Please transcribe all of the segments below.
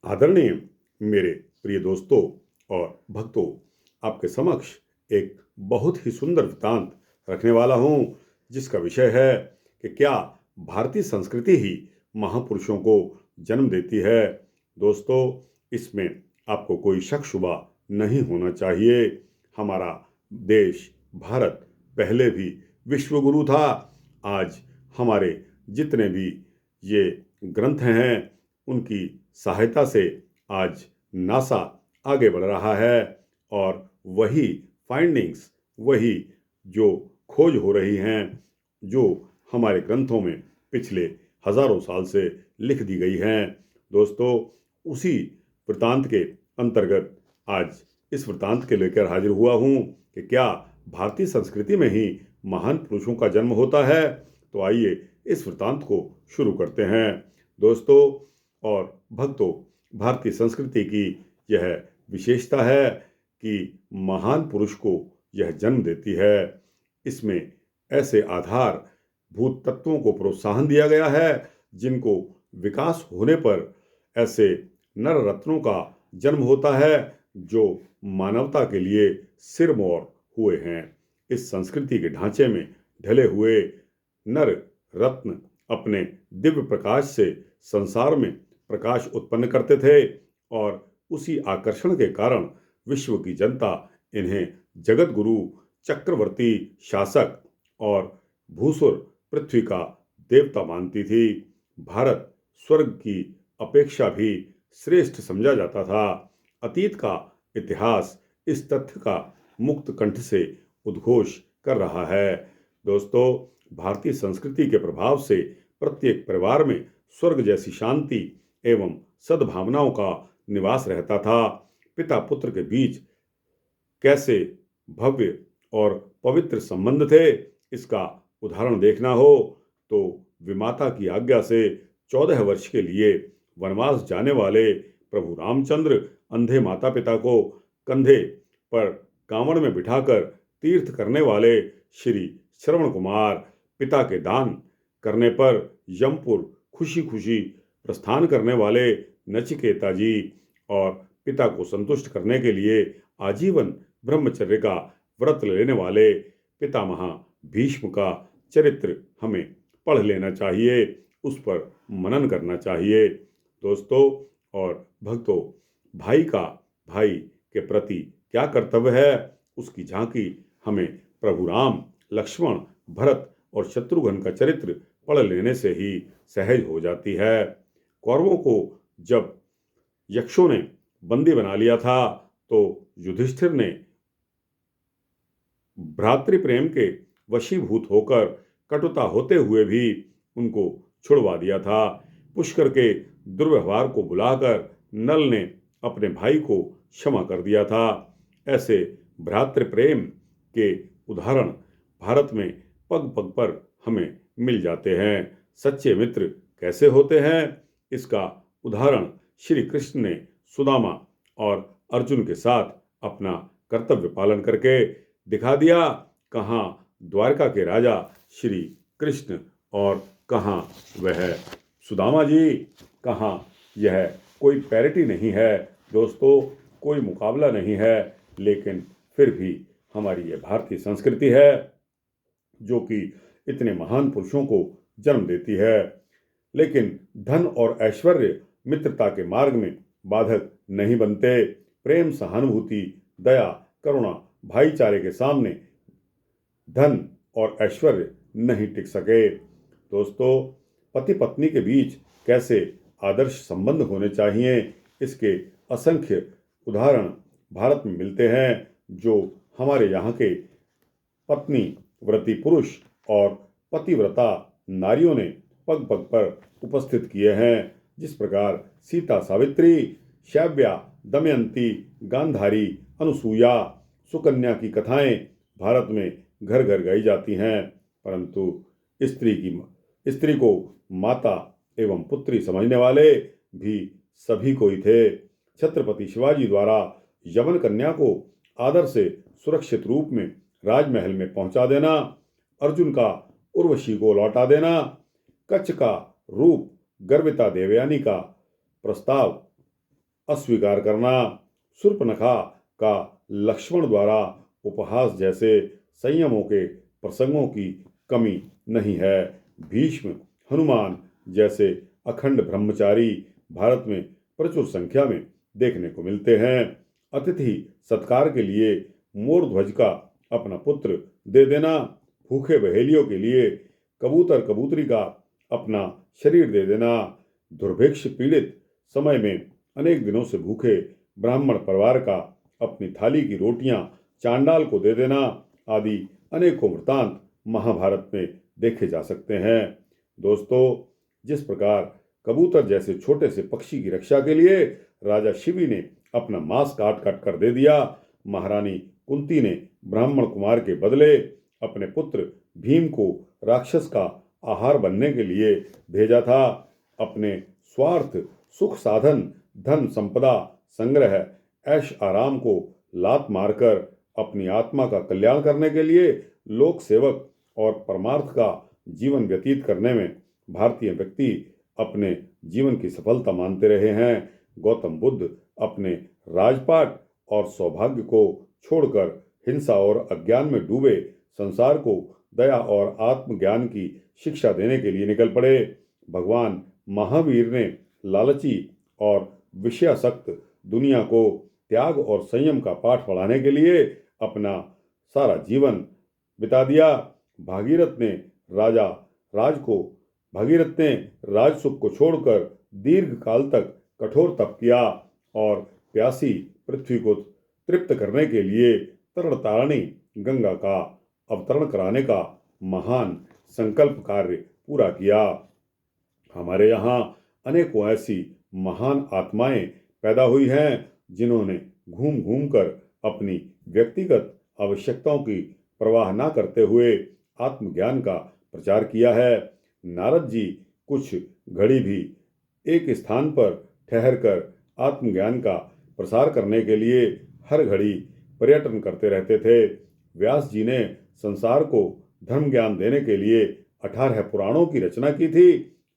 आदरणीय मेरे प्रिय दोस्तों और भक्तों, आपके समक्ष एक बहुत ही सुंदर वृत्तांत रखने वाला हूँ, जिसका विषय है कि क्या भारतीय संस्कृति ही महापुरुषों को जन्म देती है। दोस्तों, इसमें आपको कोई शक शुबा नहीं होना चाहिए। हमारा देश भारत पहले भी विश्वगुरु था। आज हमारे जितने भी ये ग्रंथ हैं, उनकी सहायता से आज नासा आगे बढ़ रहा है और वही फाइंडिंग्स, वही जो खोज हो रही हैं, जो हमारे ग्रंथों में पिछले हजारों साल से लिख दी गई हैं। दोस्तों, उसी वृत्तांत के अंतर्गत आज इस वृत्तांत के लेकर हाजिर हुआ हूँ कि क्या भारतीय संस्कृति में ही महान पुरुषों का जन्म होता है। तो आइए इस वृत्तांत को शुरू करते हैं। दोस्तों और भक्तों, भारतीय संस्कृति की यह विशेषता है कि महान पुरुष को यह जन्म देती है। इसमें ऐसे आधारभूत तत्वों को प्रोत्साहन दिया गया है जिनको विकास होने पर ऐसे नर रत्नों का जन्म होता है जो मानवता के लिए सिरमौर हुए हैं। इस संस्कृति के ढांचे में ढले हुए नर रत्न अपने दिव्य प्रकाश से संसार में प्रकाश उत्पन्न करते थे और उसी आकर्षण के कारण विश्व की जनता इन्हें जगत गुरु, चक्रवर्ती, शासक और भूसुर पृथ्वी का देवता मानती थी। भारत स्वर्ग की अपेक्षा भी श्रेष्ठ समझा जाता था। अतीत का इतिहास इस तथ्य का मुक्त कंठ से उद्घोष कर रहा है। दोस्तों, भारतीय संस्कृति के प्रभाव से प्रत्येक परिवार में स्वर्ग जैसी शांति एवं सद्भावनाओं का निवास रहता था। पिता पुत्र के बीच कैसे भव्य और पवित्र संबंध थे, इसका उदाहरण देखना हो तो विमाता की आज्ञा से 14 वर्ष के लिए वनवास जाने वाले प्रभु रामचंद्र अंधे माता पिता को कंधे पर कांवड़ में बिठाकर तीर्थ करने वाले श्री श्रवण कुमार, पिता के दान करने पर यमपुर खुशी खुशी प्रस्थान करने वाले नचिकेता जी और पिता को संतुष्ट करने के लिए आजीवन ब्रह्मचर्य का व्रत लेने वाले पितामह भीष्म का चरित्र हमें पढ़ लेना चाहिए, उस पर मनन करना चाहिए। दोस्तों और भक्तों, भाई का भाई के प्रति क्या कर्तव्य है, उसकी झांकी हमें प्रभु राम, लक्ष्मण, भरत और शत्रुघ्न का चरित्र पढ़ लेने से ही सहज हो जाती है। कौरवों को जब यक्षों ने बंदी बना लिया था तो युधिष्ठिर ने भ्रातृप्रेम के वशीभूत होकर कटुता होते हुए भी उनको छुड़वा दिया था। पुष्कर के दुर्व्यवहार को बुलाकर नल ने अपने भाई को क्षमा कर दिया था। ऐसे भ्रातृप्रेम के उदाहरण भारत में पग पग पर हमें मिल जाते हैं। सच्चे मित्र कैसे होते हैं, इसका उदाहरण श्री कृष्ण ने सुदामा और अर्जुन के साथ अपना कर्तव्य पालन करके दिखा दिया। कहाँ द्वारका के राजा श्री कृष्ण और कहाँ वह सुदामा जी, कहाँ यह कोई पैरिटी नहीं है। दोस्तों, कोई मुकाबला नहीं है, लेकिन फिर भी हमारी यह भारतीय संस्कृति है जो कि इतने महान पुरुषों को जन्म देती है। लेकिन धन और ऐश्वर्य मित्रता के मार्ग में बाधक नहीं बनते। प्रेम, सहानुभूति, दया, करुणा, भाईचारे के सामने धन और ऐश्वर्य नहीं टिक सके। दोस्तों, पति पत्नी के बीच कैसे आदर्श संबंध होने चाहिए, इसके असंख्य उदाहरण भारत में मिलते हैं, जो हमारे यहाँ के पत्नी व्रती पुरुष और पतिव्रता नारियों ने पग पग पर उपस्थित किए हैं। जिस प्रकार सीता, सावित्री, शैव्या, दमयंती, गांधारी, अनुसूया, सुकन्या की कथाएं भारत में घर घर गाई जाती हैं, परंतु स्त्री को माता एवं पुत्री समझने वाले भी सभी को ही थे। छत्रपति शिवाजी द्वारा यवन कन्या को आदर से सुरक्षित रूप में राजमहल में पहुंचा देना, अर्जुन का उर्वशी को लौटा देना, कच्छ का रूप गर्विता देवयानी का प्रस्ताव अस्वीकार करना, शूर्पणखा का लक्ष्मण द्वारा उपहास जैसे संयमों के प्रसंगों की कमी नहीं है। भीष्म, हनुमान जैसे अखंड ब्रह्मचारी भारत में प्रचुर संख्या में देखने को मिलते हैं। अतिथि सत्कार के लिए मोर ध्वज का अपना पुत्र दे देना, भूखे बहेलियों के लिए कबूतर कबूतरी का अपना शरीर दे देना, दुर्भिक्ष पीड़ित समय में अनेक दिनों से भूखे ब्राह्मण परिवार का अपनी थाली की रोटियां चांडाल को दे देना आदि अनेकों वृतांत महाभारत में देखे जा सकते हैं। दोस्तों, जिस प्रकार कबूतर जैसे छोटे से पक्षी की रक्षा के लिए राजा शिवी ने अपना मांस काट काट कर दे दिया, महारानी कुंती ने ब्राह्मण कुमार के बदले अपने पुत्र भीम को राक्षस का आहार बनने के लिए भेजा था। अपने स्वार्थ, सुख साधन, धन संपदा संग्रह, ऐश आराम को लात मारकर अपनी आत्मा का कल्याण करने के लिए लोक सेवक और परमार्थ का जीवन व्यतीत करने में भारतीय व्यक्ति अपने जीवन की सफलता मानते रहे हैं। गौतम बुद्ध अपने राजपाट और सौभाग्य को छोड़कर हिंसा और अज्ञान में डूबे संसार को दया और आत्मज्ञान की शिक्षा देने के लिए निकल पड़े। भगवान महावीर ने लालची और विषयासक्त दुनिया को त्याग और संयम का पाठ पढ़ाने के लिए अपना सारा जीवन बिता दिया। भागीरथ ने राजसुख को छोड़कर दीर्घ काल तक कठोर तप किया और प्यासी पृथ्वी को तृप्त करने के लिए तरणतारिणी गंगा का अवतरण कराने का महान संकल्प कार्य पूरा किया। हमारे यहाँ अनेकों ऐसी महान आत्माएं पैदा हुई हैं जिन्होंने घूम घूम कर अपनी व्यक्तिगत आवश्यकताओं की परवाह न करते हुए आत्मज्ञान का प्रचार किया है। नारद जी कुछ घड़ी भी एक स्थान पर ठहरकर आत्मज्ञान का प्रसार करने के लिए हर घड़ी पर्यटन करते रहते थे। व्यास जी ने संसार को धर्म ज्ञान देने के लिए 18 पुराणों की रचना की थी।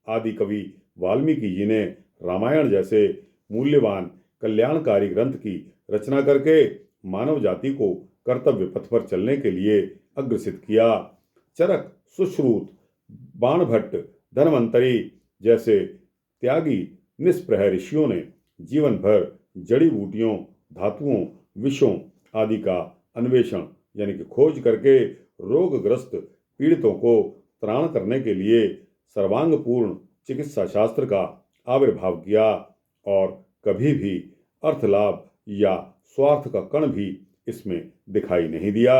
आदि कवि वाल्मीकि जी ने रामायण जैसे मूल्यवान कल्याणकारी ग्रंथ की रचना करके मानव जाति को कर्तव्य पथ पर चलने के लिए अग्रसित किया। चरक, सुश्रुत, बाणभट्ट, धन्वंतरी जैसे त्यागी निष्प्रह ऋषियों ने जीवन भर जड़ी बूटियों, धातुओं, विषों आदि का अन्वेषण यानी कि खोज करके रोगग्रस्त पीड़ितों को त्राण करने के लिए सर्वांगपूर्ण चिकित्सा शास्त्र का आविर्भाव किया और कभी भी अर्थ लाभ या स्वार्थ का कण भी इसमें दिखाई नहीं दिया।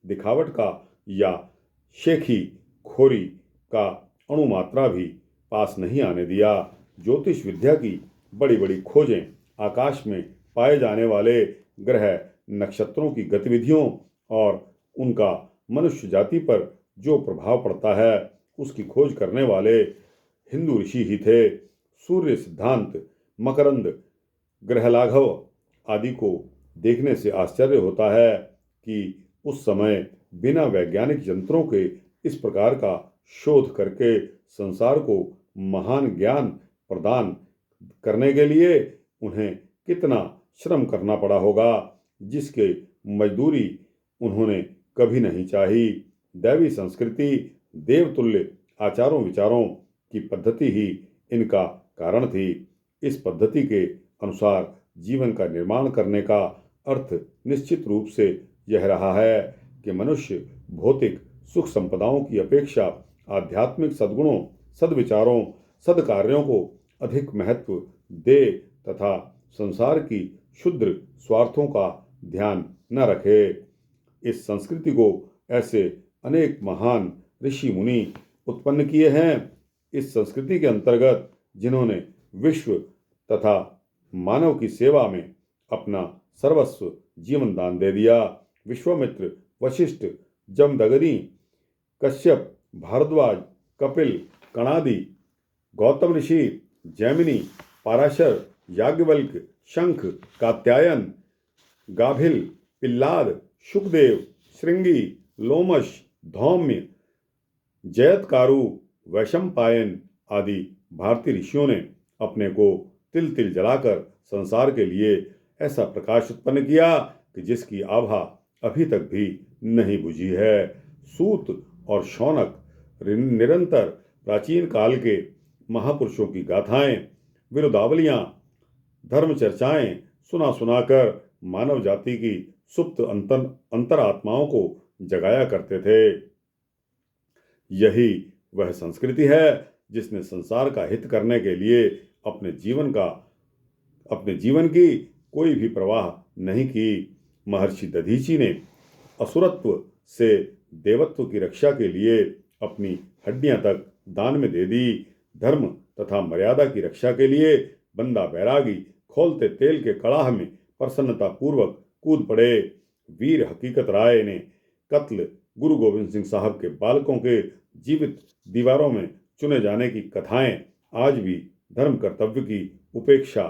दिखावट का या शेखी खोरी का अणुमात्रा भी पास नहीं आने दिया। ज्योतिष विद्या की बड़ी बड़ी खोजें, आकाश में पाए जाने वाले ग्रह नक्षत्रों की गतिविधियों और उनका मनुष्य जाति पर जो प्रभाव पड़ता है उसकी खोज करने वाले हिंदू ऋषि ही थे। सूर्य सिद्धांत, मकरंद, ग्रहलाघव आदि को देखने से आश्चर्य होता है कि उस समय बिना वैज्ञानिक यंत्रों के इस प्रकार का शोध करके संसार को महान ज्ञान प्रदान करने के लिए उन्हें कितना श्रम करना पड़ा होगा, जिसके मजदूरी उन्होंने कभी नहीं चाही। दैवी संस्कृति, देवतुल्य आचारों विचारों की पद्धति ही इनका कारण थी। इस पद्धति के अनुसार जीवन का निर्माण करने का अर्थ निश्चित रूप से यह रहा है कि मनुष्य भौतिक सुख संपदाओं की अपेक्षा आध्यात्मिक सद्गुणों, सद्विचारों, सद्कार्यों को अधिक महत्व दे तथा संसार की क्षुद्र स्वार्थों का ध्यान न रखे। इस संस्कृति को ऐसे अनेक महान ऋषि मुनि उत्पन्न किए हैं। इस संस्कृति के अंतर्गत जिन्होंने विश्व तथा मानव की सेवा में अपना सर्वस्व जीवन दान दे दिया। विश्वामित्र, वशिष्ठ, जमदग्नि, कश्यप, भारद्वाज, कपिल, कणादि, गौतम ऋषि, जैमिनी, पाराशर, याज्ञवल्क्य, शंख, कात्यायन, गाभिल, पिल्लाद, शुकदेव, श्रृंगी, लोमश, धौम्य, जयतकारु, वैशंपायन आदि भारतीय ऋषियों ने अपने को तिल तिल जलाकर संसार के लिए ऐसा प्रकाश उत्पन्न किया कि जिसकी आभा अभी तक भी नहीं बुझी है। सूत और शौनक निरंतर प्राचीन काल के महापुरुषों की गाथाएं, विरुदावलियां, धर्म चर्चाएं सुना सुनाकर मानव जाति की सुप्त अंतरात्माओं को जगाया करते थे। यही वह संस्कृति है जिसने संसार का हित करने के लिए अपने जीवन की कोई भी परवाह नहीं की। महर्षि दधीची ने असुरत्व से देवत्व की रक्षा के लिए अपनी हड्डियां तक दान में दे दी। धर्म तथा मर्यादा की रक्षा के लिए बंदा बैरागी खौलते तेल के कड़ाह में प्रसन्नता पूर्वक कूद पड़े। वीर हकीकत राय ने कत्ल गुरु गोविंद सिंह साहब के बालकों के जीवित दीवारों में चुने जाने की कथाएं आज भी धर्म कर्तव्य की उपेक्षा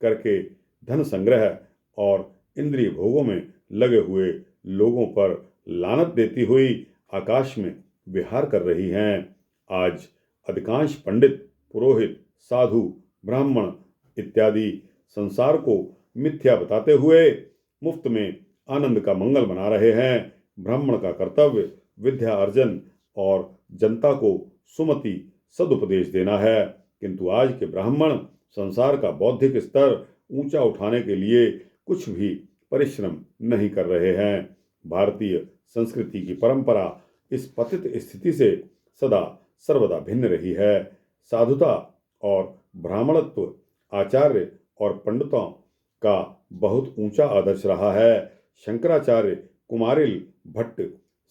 करके धन संग्रह और इंद्रिय भोगों में लगे हुए लोगों पर लानत देती हुई आकाश में विहार कर रही हैं। आज अधिकांश पंडित, पुरोहित, साधु, ब्राह्मण इत्यादि संसार को मिथ्या बताते हुए मुफ्त में आनंद का मंगल बना रहे हैं। ब्राह्मण का कर्तव्य विद्या अर्जन और जनता को सुमति सदुपदेश देना है, किंतु आज के ब्राह्मण संसार का बौद्धिक स्तर ऊंचा उठाने के लिए कुछ भी परिश्रम नहीं कर रहे हैं। भारतीय संस्कृति की परंपरा इस पतित स्थिति से सदा सर्वदा भिन्न रही है। साधुता और ब्राह्मणत्व आचार्य और पंडितों का बहुत ऊंचा आदर्श रहा है। शंकराचार्य, कुमारिल भट्ट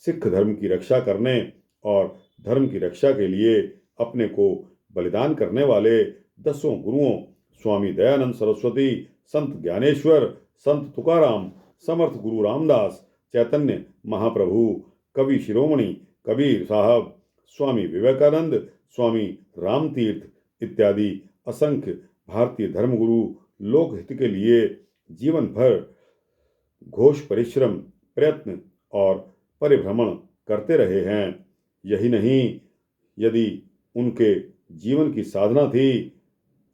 सिख धर्म की रक्षा करने और धर्म की रक्षा के लिए अपने को बलिदान करने वाले 10 गुरुओं स्वामी दयानंद सरस्वती, संत ज्ञानेश्वर, संत तुकाराम, समर्थ गुरु रामदास, चैतन्य महाप्रभु, कवि शिरोमणि कबीर साहब, स्वामी विवेकानंद, स्वामी रामतीर्थ इत्यादि असंख्य भारतीय धर्मगुरु लोकहित के लिए जीवन भर घोष परिश्रम, प्रयत्न और परिभ्रमण करते रहे हैं। यही नहीं, यदि उनके जीवन की साधना थी,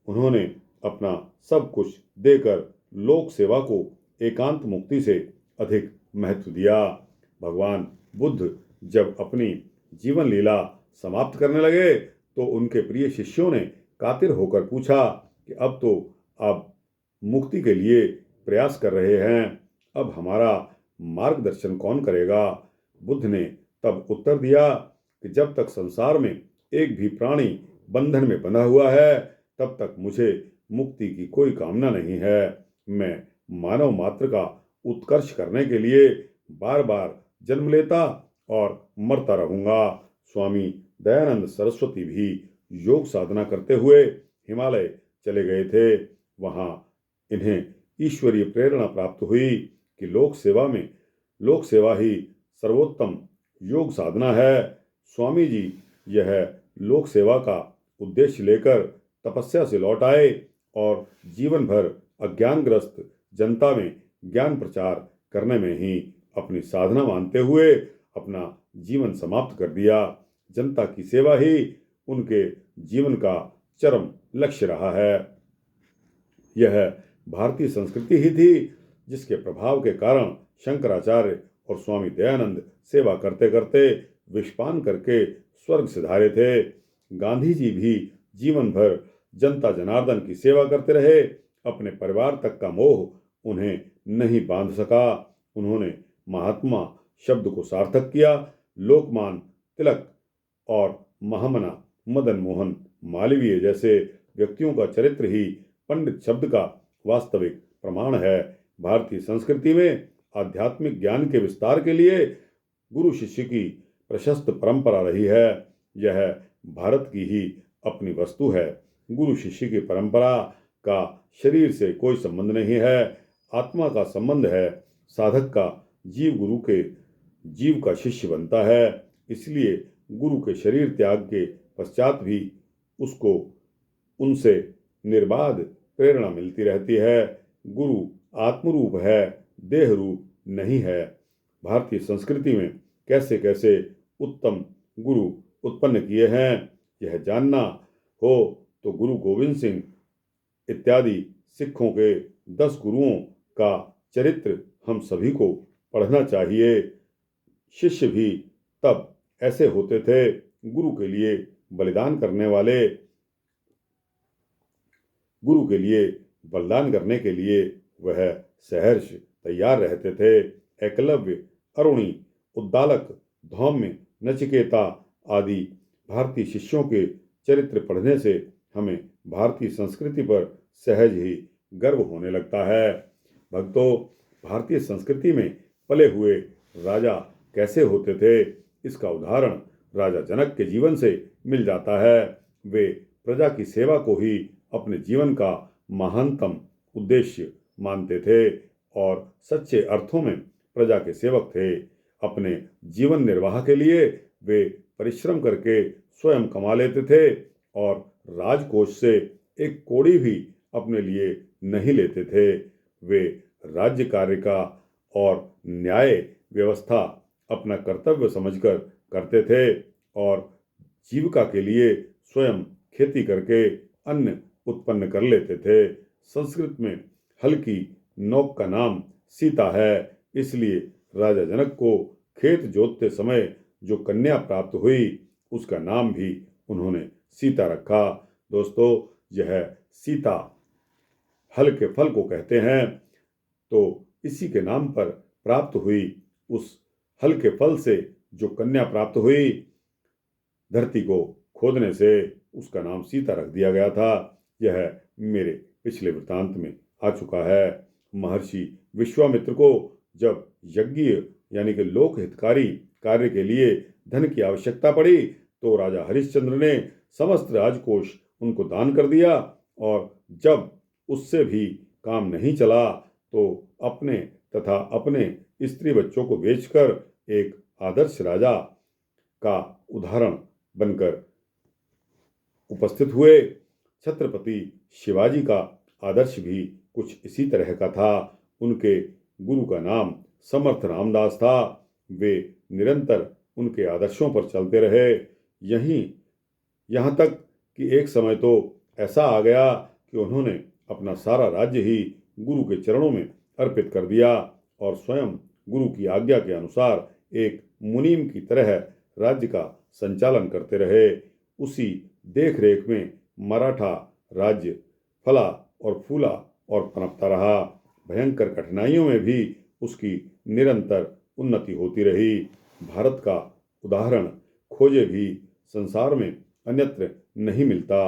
उन्होंने अपना सब कुछ देकर लोक सेवा को एकांत मुक्ति से अधिक महत्व दिया। भगवान बुद्ध जब अपनी जीवन लीला समाप्त करने लगे तो उनके प्रिय शिष्यों ने कातिर होकर पूछा कि अब तो आप मुक्ति के लिए प्रयास कर रहे हैं, अब हमारा मार्गदर्शन कौन करेगा? बुद्ध ने तब उत्तर दिया कि जब तक संसार में एक भी प्राणी बंधन में बंधा हुआ है, तब तक मुझे मुक्ति की कोई कामना नहीं है। मैं मानव मात्र का उत्कर्ष करने के लिए बार बार जन्म लेता और मरता रहूंगा। स्वामी दयानंद सरस्वती भी योग साधना करते हुए हिमालय चले गए थे। वहां इन्हें ईश्वरीय प्रेरणा प्राप्त हुई कि लोक सेवा ही सर्वोत्तम योग साधना है। स्वामी जी यह लोक सेवा का उद्देश्य लेकर तपस्या से लौट आए और जीवन भर अज्ञानग्रस्त जनता में ज्ञान प्रचार करने में ही अपनी साधना मानते हुए अपना जीवन समाप्त कर दिया। जनता की सेवा ही उनके जीवन का चरम लक्ष्य रहा है। यह भारतीय संस्कृति ही थी जिसके प्रभाव के कारण शंकराचार्य और स्वामी दयानंद सेवा करते करते विषपान करके स्वर्ग सिधारे थे। गांधी जी भी जीवन भर जनता जनार्दन की सेवा करते रहे। अपने परिवार तक का मोह उन्हें नहीं बांध सका। उन्होंने महात्मा शब्द को सार्थक किया। लोकमान्य तिलक और महामना मदन मोहन मालवीय जैसे व्यक्तियों का चरित्र ही पंडित शब्द का वास्तविक प्रमाण है। भारतीय संस्कृति में आध्यात्मिक ज्ञान के विस्तार के लिए गुरु शिष्य की प्रशस्त परंपरा रही है। यह भारत की ही अपनी वस्तु है। गुरु शिष्य की परंपरा का शरीर से कोई संबंध नहीं है, आत्मा का संबंध है। साधक का जीव गुरु के जीव का शिष्य बनता है। इसलिए गुरु के शरीर त्याग के पश्चात भी उसको उनसे निर्बाध प्रेरणा मिलती रहती है। गुरु आत्मरूप है, देह रूप नहीं है। भारतीय संस्कृति में कैसे कैसे उत्तम गुरु उत्पन्न किए हैं, यह जानना हो तो गुरु गोविंद सिंह इत्यादि सिखों के 10 गुरुओं का चरित्र हम सभी को पढ़ना चाहिए। शिष्य भी तब ऐसे होते थे, गुरु के लिए बलिदान करने वाले, गुरु के लिए बलिदान करने के लिए वह सहर्ष तैयार रहते थे। एकलव्य, अरुणी, उद्दालक, धौम्य, नचिकेता आदि भारतीय शिष्यों के चरित्र पढ़ने से हमें भारतीय संस्कृति पर सहज ही गर्व होने लगता है। भक्तों, भारतीय संस्कृति में पले हुए राजा कैसे होते थे, इसका उदाहरण राजा जनक के जीवन से मिल जाता है। वे प्रजा की सेवा को ही अपने जीवन का महानतम उद्देश्य मानते थे और सच्चे अर्थों में प्रजा के सेवक थे। अपने जीवन निर्वाह के लिए वे परिश्रम करके स्वयं कमा लेते थे और राजकोष से एक कौड़ी भी अपने लिए नहीं लेते थे। वे राज्य कार्य का और न्याय व्यवस्था अपना कर्तव्य समझकर करते थे और जीविका के लिए स्वयं खेती करके अन्न उत्पन्न कर लेते थे। संस्कृत में हल की नोक का नाम सीता है, इसलिए राजा जनक को खेत जोतते समय जो कन्या प्राप्त हुई उसका नाम भी उन्होंने सीता रखा। दोस्तों, यह सीता हल के फल को कहते हैं, तो इसी के नाम पर प्राप्त हुई उस हल के फल से जो कन्या प्राप्त हुई, धरती को खोदने से उसका नाम सीता रख दिया गया था। यह मेरे पिछले वृतांत में आ चुका है। महर्षि विश्वामित्र को जब यज्ञ यानी कि लोक हितकारी कार्य के लिए धन की आवश्यकता पड़ी तो राजा हरिश्चंद्र ने समस्त राजकोष उनको दान कर दिया और जब उससे भी काम नहीं चला तो अपने तथा अपने स्त्री बच्चों को बेचकर एक आदर्श राजा का उदाहरण बनकर उपस्थित हुए। छत्रपति शिवाजी का आदर्श भी कुछ इसी तरह का था। उनके गुरु का नाम समर्थ रामदास था। वे निरंतर उनके आदर्शों पर चलते रहे। यहाँ तक कि एक समय तो ऐसा आ गया कि उन्होंने अपना सारा राज्य ही गुरु के चरणों में अर्पित कर दिया और स्वयं गुरु की आज्ञा के अनुसार एक मुनीम की तरह राज्य का संचालन करते रहे। उसी देख रेख में मराठा राज्य फला और फूला और पनपता रहा। भयंकर कठिनाइयों में भी उसकी निरंतर उन्नति होती रही। भारत का उदाहरण खोजे भी संसार में अन्यत्र नहीं मिलता।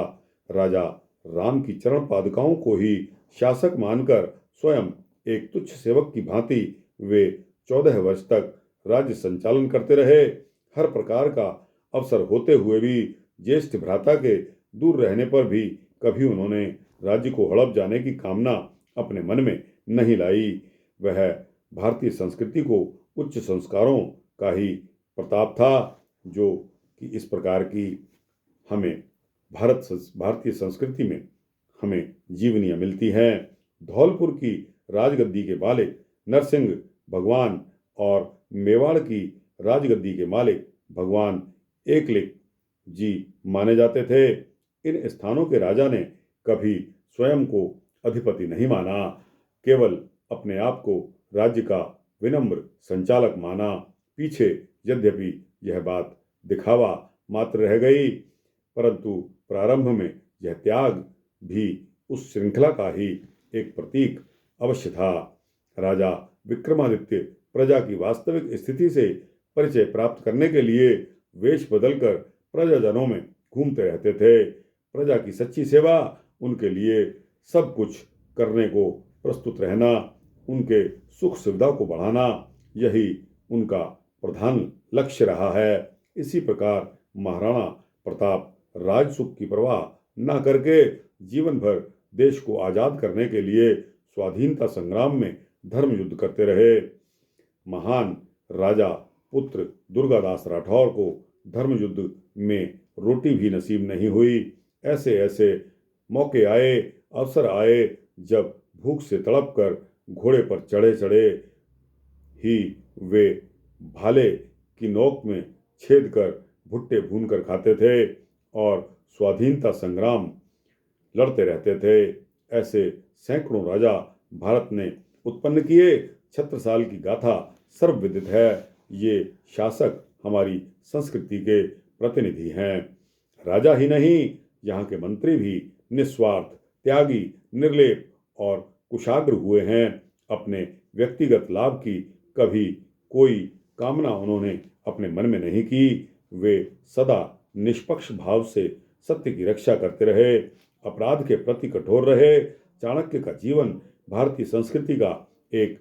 राजा राम की चरण पादुकाओं को ही शासक मानकर स्वयं एक तुच्छ सेवक की भांति वे 14 वर्ष तक राज्य संचालन करते रहे। हर प्रकार का अवसर होते हुए भी ज्येष्ठ भ्राता के दूर रहने पर भी कभी उन्होंने राज्य को हड़प जाने की कामना अपने मन में नहीं लाई। वह भारतीय संस्कृति को उच्च संस्कारों का ही प्रताप था जो कि इस प्रकार की हमें भारतीय संस्कृति में हमें जीवनियाँ मिलती हैं। धौलपुर की राजगद्दी के मालिक नरसिंह भगवान और मेवाड़ की राजगद्दी के मालिक भगवान एकलिंग जी माने जाते थे। इन स्थानों के राजा ने कभी स्वयं को अधिपति नहीं माना, केवल अपने आप को राज्य का विनम्र संचालक माना। पीछे यद्यपि यह बात दिखावा मात्र रह गई, परंतु प्रारंभ में यह त्याग भी उस श्रृंखला का ही एक प्रतीक अवश्य था। राजा विक्रमादित्य प्रजा की वास्तविक स्थिति से परिचय प्राप्त करने के लिए वेश बदलकर प्रजाजनों में घूमते रहते थे। प्रजा की सच्ची सेवा, उनके लिए सब कुछ करने को प्रस्तुत रहना, उनके सुख सुविधा को बढ़ाना, यही उनका प्रधान लक्ष्य रहा है। इसी प्रकार महाराणा प्रताप राजसुख की परवाह न करके जीवन भर देश को आजाद करने के लिए स्वाधीनता संग्राम में धर्म युद्ध करते रहे। महान राजा पुत्र दुर्गादास राठौर को धर्म युद्ध में रोटी भी नसीब नहीं हुई। ऐसे ऐसे मौके आए, अवसर आए जब भूख से तड़प कर घोड़े पर चढ़े चढ़े ही वे भाले की नोक में छेद कर भुट्टे भून कर खाते थे और स्वाधीनता संग्राम लड़ते रहते थे। ऐसे सैकड़ों राजा भारत ने उत्पन्न किए। छत्रसाल की गाथा सर्वविदित है। ये शासक हमारी संस्कृति के प्रतिनिधि हैं। राजा ही नहीं, यहाँ के मंत्री भी निस्वार्थ, त्यागी, निर्लेप और कुशाग्र हुए हैं। अपने व्यक्तिगत लाभ की कभी कोई कामना उन्होंने अपने मन में नहीं की। वे सदा निष्पक्ष भाव से सत्य की रक्षा करते रहे, अपराध के प्रति कठोर रहे। चाणक्य का जीवन भारतीय संस्कृति का एक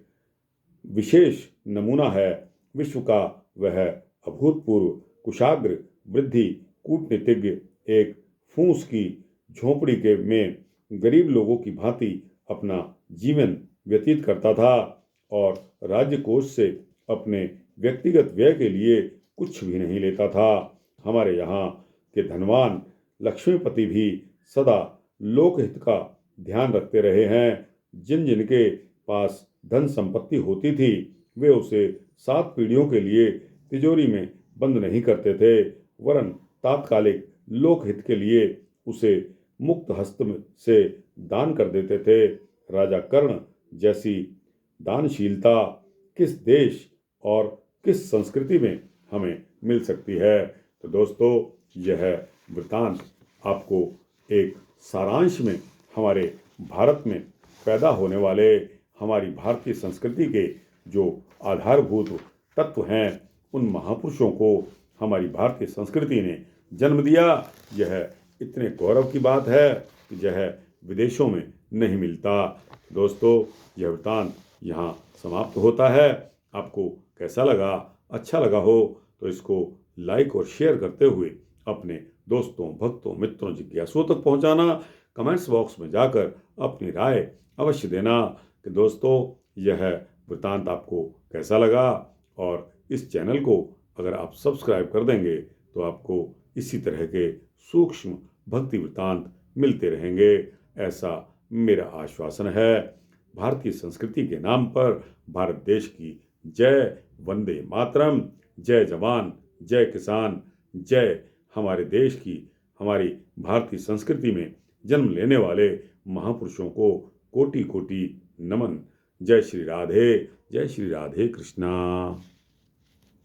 विशेष नमूना है। विश्व का वह अभूतपूर्व कुशाग्र, वृद्धि, कूटनीतिज्ञ एक फूस की झोंपड़ी के में गरीब लोगों की भांति अपना जीवन व्यतीत करता था और राज्य कोष से अपने व्यक्तिगत व्यय के लिए कुछ भी नहीं लेता था। हमारे यहाँ के धनवान लक्ष्मीपति भी सदा लोकहित का ध्यान रखते रहे हैं। जिन जिनके पास धन संपत्ति होती थी, वे उसे 7 पीढ़ियों के लिए तिजोरी में बंद नहीं करते थे, वरन तात्कालिक लोकहित के लिए उसे मुक्त हस्त से दान कर देते थे। राजा कर्ण जैसी दानशीलता किस देश और किस संस्कृति में हमें मिल सकती है। तो दोस्तों, यह वृतांत आपको एक सारांश में हमारे भारत में पैदा होने वाले हमारी भारतीय संस्कृति के जो आधारभूत तत्व हैं, उन महापुरुषों को हमारी भारतीय संस्कृति ने जन्म दिया। यह इतने गौरव की बात है कि यह विदेशों में नहीं मिलता। दोस्तों, यह वृतांत यहाँ समाप्त होता है। आपको कैसा लगा? अच्छा लगा हो तो इसको लाइक और शेयर करते हुए अपने दोस्तों, भक्तों, मित्रों, जिज्ञासुओं तक पहुँचाना। कमेंट्स बॉक्स में जाकर अपनी राय अवश्य देना कि दोस्तों, यह वृतांत आपको कैसा लगा। और इस चैनल को अगर आप सब्सक्राइब कर देंगे तो आपको इसी तरह के सूक्ष्म भक्ति वृतांत मिलते रहेंगे, ऐसा मेरा आश्वासन है। भारतीय संस्कृति के नाम पर भारत देश की जय। वंदे मातरम। जय जवान, जय किसान, जय हमारे देश की, हमारी भारतीय संस्कृति में जन्म लेने वाले महापुरुषों को कोटि कोटि नमन। जय श्री राधे, जय श्री राधे कृष्णा।